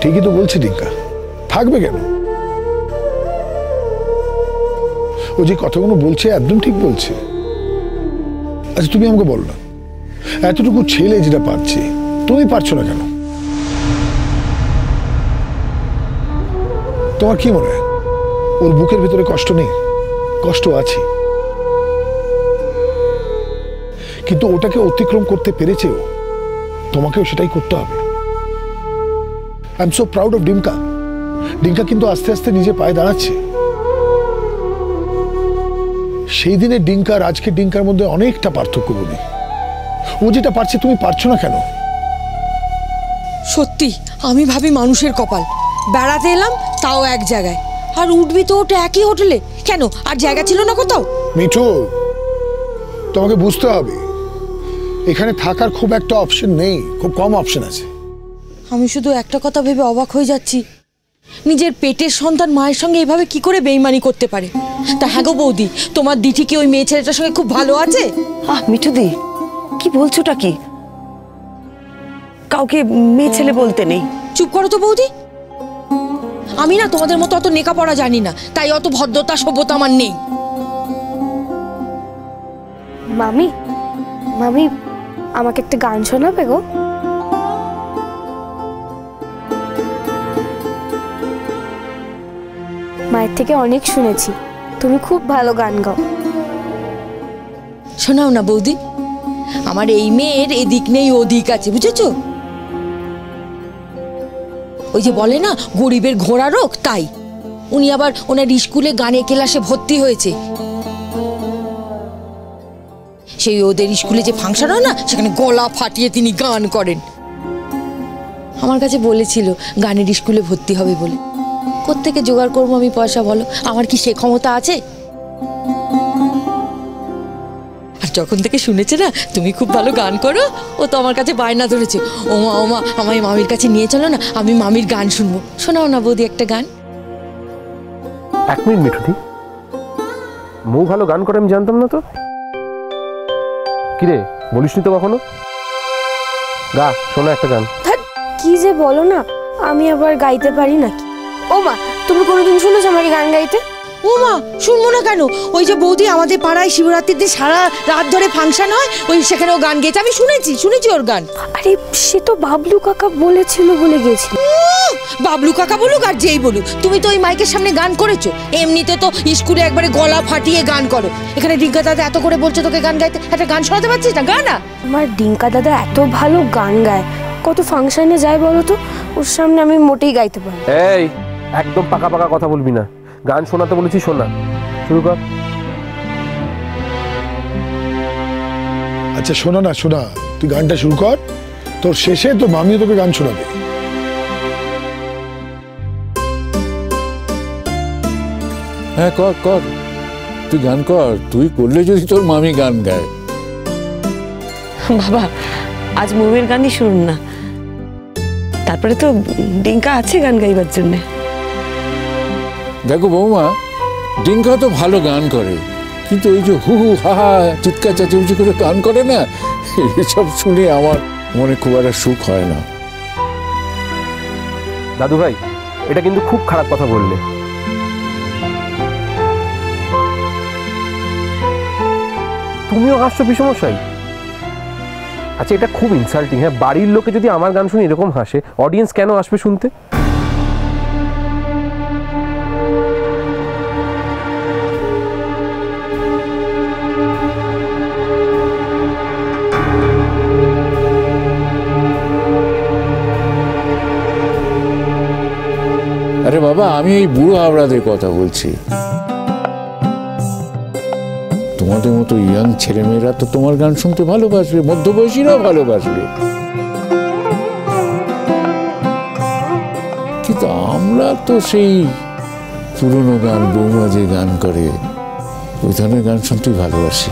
ঠিকই তো বলছে ডিঙ্কা, থাকবে কেন? ও যে কথাগুলো বলছে একদম ঠিক বলছে। আচ্ছা তুমি আমাকে বলো না, এতটুকু ছেলে যেটা পারছে তুমি পারছো না কেন? তোমার কি মনে হয় ওর বুকের ভিতরে কষ্ট নেই? কষ্ট আছে, কিন্তু ওটাকে অতিক্রম করতে পেরেছে ও, তোমাকেও সেটাই করতে হবে। I am so proud of Dinka. Dinka কিন্তু আস্তে আস্তে নিজে পায়ে দাঁড়াচ্ছে। সেই দিনে ডিঙ্কা আর আজকের ডিঙ্কার মধ্যে অনেকটা পার্থক্য বলি। ও যেটা পারছে তুমি পারছো না কেন? সত্যি আমি ভাবি মানুষের কপাল, বেড়াতে এলাম তাও এক জায়গায়, আর উঠবি তো ওটা একই হোটেলে, কেন আর জায়গা ছিল না কোথাও? মিঠু, তোমাকে বুঝতে হবে এখানে থাকার খুব একটা অপশন নেই, খুব কম অপশন আছে। আমি শুধু একটা কথা ভেবে অবাক হয়ে যাচ্ছি, নিজের পেটের সন্তান মায়ের সঙ্গে এইভাবে কি করে বেইমানি করতে পারে? তা হ্যাঁ গো বৌদি, তোমার দিঠি কি ওই মেয়ে ছেলেটার সঙ্গে খুব ভালো আছে? মিঠুদি কি বলছোটা কি? কাউকে মেয়ে ছেলে বলতে নেই। চুপ করো তো বৌদি, আমি না তোমাদের মতো অত নেকাপড়া জানি না, তাই অত ভদ্রতা সভ্যতা আমার নেই। মামি, মামি আমাকে একটা গান শোনাবে গো? মায়ের থেকে অনেক শুনেছি তুমি খুব ভালো গান গাও। শোনাও না বৌদি, আমার এই মেয়ের এদিক নেই ওদিক আছে, বুঝেছো? ওই যে বলে না গরিবের ঘোড়া রোগ, তাই উনি আবার ওনার স্কুলে গানের ক্লাসে ভর্তি হয়েছে। সেই ওদের স্কুলে যে ফাংশন হয় না, সেখানে গলা ফাটিয়ে তিনি গান করেন। আমার কাছে বলেছিল গানের স্কুলে ভর্তি হবে বলে। কোত্থেকে জোগাড় করবো আমি পয়সা বলো? আমার কি সে ক্ষমতা আছে? আর যখন থেকে শুনেছে না তুমি খুব ভালো গান করো, ও তো আমার কাছে বায়না ধরেছে, ওমা ওমা আমায় মামির কাছে নিয়ে চলো না, আমি মামির গান শুনবো। শোনাও না বৌদি একটা গান। এক মিনিট মিঠুদি, মৌ ভালো গান করে আমি জানতাম না তো। কিরে বলিসনি তো কখনো? গা শোনা একটা গান। কি যে বলো না, আমি আবার গাইতে পারি নাকি? ও মা, তুমি কোনোদিন শুনেছো আমাকে গান গাইতে? ও মা, শুনবো না কেন? ওই যে বৌদি আমাদের পাড়ায় শিবরাত্রিতে সারা রাত ধরে ফাংশন হয়, ওই সেখানে ও গান গেয়েছে, আমি শুনেছি ওর গান। আরে সে তো বাবলু কাকা বলেছিল বলে গেছিল। বাবলু কাকা বলুক আর যেই বলুক, তুমি তো ওই মাইকের সামনে গান করেছো। এমনিতে তো স্কুলে একবারে গলা ফাটিয়ে গান করো, এখানে ডিঙ্কা দাদা এত করে বলছে তোকে গান গাইতে, একটা গান শোনাতে পারছিস না? গান না। আমার ডিঙ্কা দাদা এত ভালো গান গায়, কত ফাংশনে যায় বলো তো, ওর সামনে আমি মোটেই গাইতে পারি। এই একদম পাকা পাকা কথা বলবি না, গান শোনাতে বলেছি শোনা, শুরু কর। আচ্ছা শোনা না, শোনা, তুই গানটা শুরু কর, তোর শেষে তো মামিও তোকে গান শোনাবে। হ্যাঁ কর কর, তুই গান কর, তুই করলে যদি তোর মামি গান গায়। বাবা আজ মৌয়ের গানই শুনুন না, তারপরে তো ডিঙ্কা আছে গান গাইবার জন্য। দেখো বৌমা, ডিঙ্কা তো ভালো গান করে, কিন্তু ওই যে হু হু হা হা চিৎকার চেঁচামেচি করে গান করে না, এসব শুনে আমার মনে খুব একটা সুখ হয় না। দাদু ভাই, এটা কিন্তু খুব খারাপ কথা বললে। তুমিও হাসছো বিষমশাই? আচ্ছা এটা খুব ইনসাল্টিং। হ্যাঁ, বাড়ির লোকে যদি আমার গান শুনে এরকম হাসে, অডিয়েন্স কেন আসবে শুনতে? আরে বাবা, আমি এই বুড়ো হাবড়াদের কথা বলছি। তোমাদের মতো ইয়াং ছেলেমেয়েরা তো তোমার গান শুনতে ভালোবাসবে, মধ্যবয়সীরাও ভালোবাসবে, কিন্তু আমরা তো সেই পুরনো গান, বৌমা যে গান করে ওই ধরনের গান শুনতেই ভালোবাসি।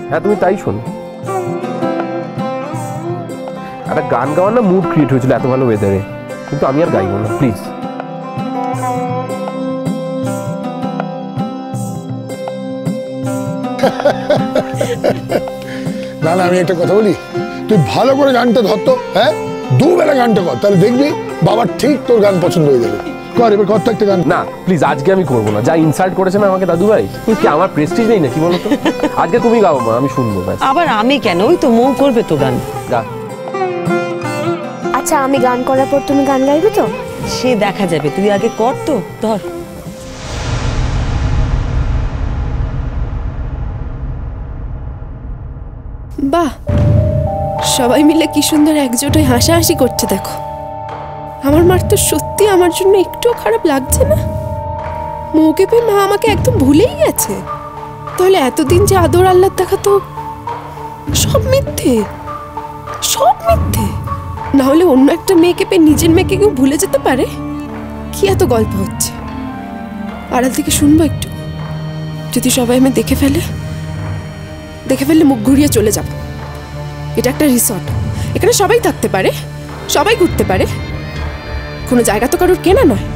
হ্যাঁ তুমি তাই শোন। একটা গান গাওয়ার না মুড ক্রিয়েট হয়েছিল এত ভালো ওয়েদারে, কিন্তু আমি আর গাইবো না প্লিজ। না না, আমি একটা কথা বলি, তুই ভালো করে গানটা ধরতো। হ্যাঁ দুবেলা গানটা কর, তাহলে দেখবি বাবার ঠিক তোর গান পছন্দ হয়ে যাবে। কর এবার, কর তো একটা গান। না প্লিজ, আজকে আমি করবো না। যা ইনসাল্ট করেছে না আমাকে দাদু ভাই, কি আমার প্রেস্টিজ নেই না কি বলতো? আজকে তুমি গাও মা, আমি শুনবো। আবার আমি কেন? ওই তো মৌ করবে তো গান। গা। আচ্ছা, আমি গান করার পর তুমি গান গাইবে তো? সে দেখা যাবে, তুই আগে কর তো। ধর। বাহ, সবাই মিলে কি সুন্দর একজোট হয়ে হাসাহাসি করছে দেখো। আমার মার তো সত্যি আমার জন্য একটুও খারাপ লাগছে না। মৌকে পেয়ে মা আমাকে একদম ভুলেই গেছে। তাহলে এতদিন যে আদর আল্লাহ দেখাতো সব মিথ্যে, সব মিথ্যে। না হলে অন্য একটা মেয়েকে পেয়ে নিজের মেয়েকে কেউ ভুলে যেতে পারে? কি এত গল্প হচ্ছে? আড়াল থেকে শুনবো একটু। যদি সবাই আমি দেখে ফেললে মুখ ঘুরিয়ে চলে যাব। এটা একটা রিসর্ট, এখানে সবাই থাকতে পারে, সবাই ঘুরতে পারে, কোনো জায়গা তো কারোর কেনা নয়।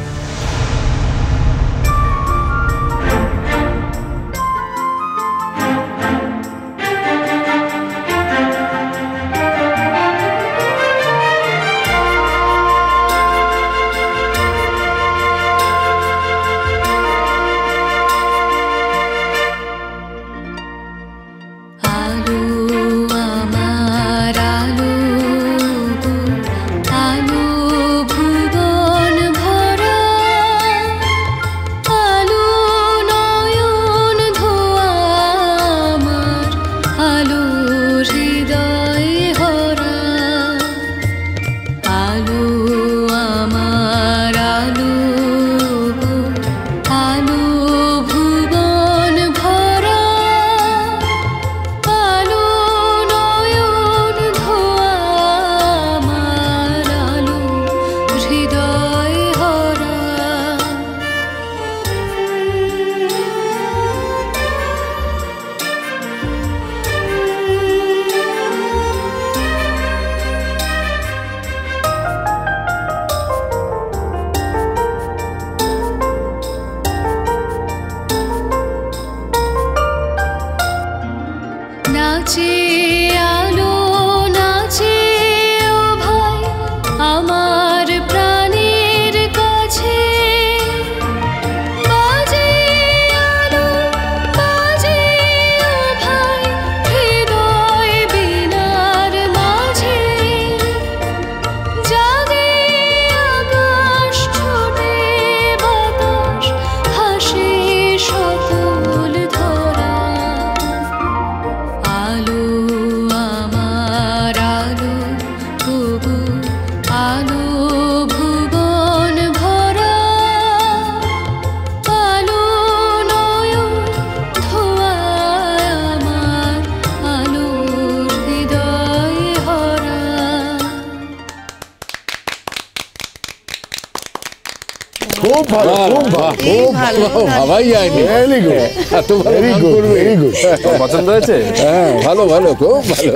খুব ভালো, খুব ভালো, খুব ভালো, ভাবাই যায়নি। ভেরি গুড, এত ভালো ভেরি গান গুড, করবে। Very good. পছন্দ হয়েছে? হ্যাঁ, ভালো ভালো, খুব ভালো।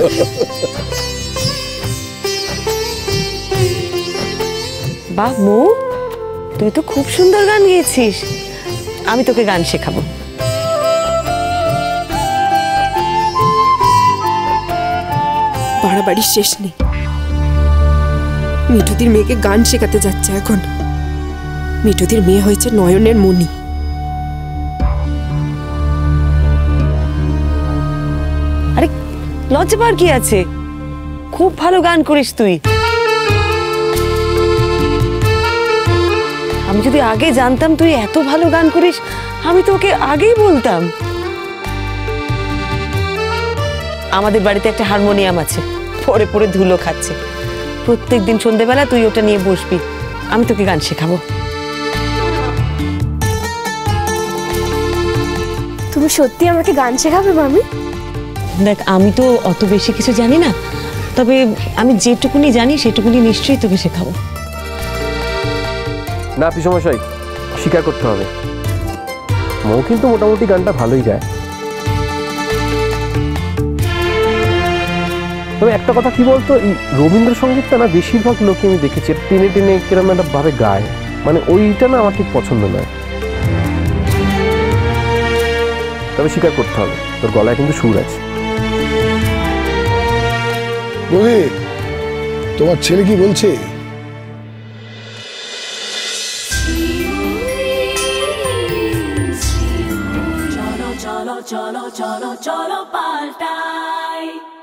বাহ মৌ, তুই তো খুব সুন্দর গান গেয়েছিস। আমি তোকে গান শেখাবো। বাড়াবাড়ির শেষ নেই। মিঠুদির মেয়েকে গান শেখাতে যাচ্ছে এখন। মিঠুদির মেয়ে হয়েছে নয়নের মণি। আরে লজ্জা পাওয়ার কি আছে? খুব ভালো গান করিস তুই। আমি যদি আগে জানতাম তুই এত ভালো গান করিস, আমি তোকে আগেই বলতাম। আমাদের বাড়িতে একটা হারমোনিয়াম আছে, পড়ে পড়ে ধুলো খাচ্ছে। প্রত্যেকদিন সন্ধ্যেবেলা তুই ওটা নিয়ে বসবি, আমি তোকে গান শেখাবো। তুমি সত্যি আমাকে গান শেখাবে মামি? দেখ, আমি তো অত বেশি কিছু জানি না, তবে আমি যেটুকুনি জানি সেটুকুনি নিশ্চয়ই তোকে শেখাবো। না পিসমশাই, স্বীকার করতে হবে, মৌ কিন্তু মোটামুটি গানটা ভালোই গায়। তবে একটা কথা কি বলতো, এই রবীন্দ্রসঙ্গীতটা না বেশিরভাগ লোকে আমি দেখেছি টেনে টেনে কিরকম একটা ভাবে গায়, মানে ওইটা না আমার ঠিক পছন্দ নয়। তবে স্বীকার করতে হবে, তোর গলায় কিন্তু সুর আছে। বৌদি, তোমার ছেলে কি বলছে? cholo cholo cholo cholo cholo paltai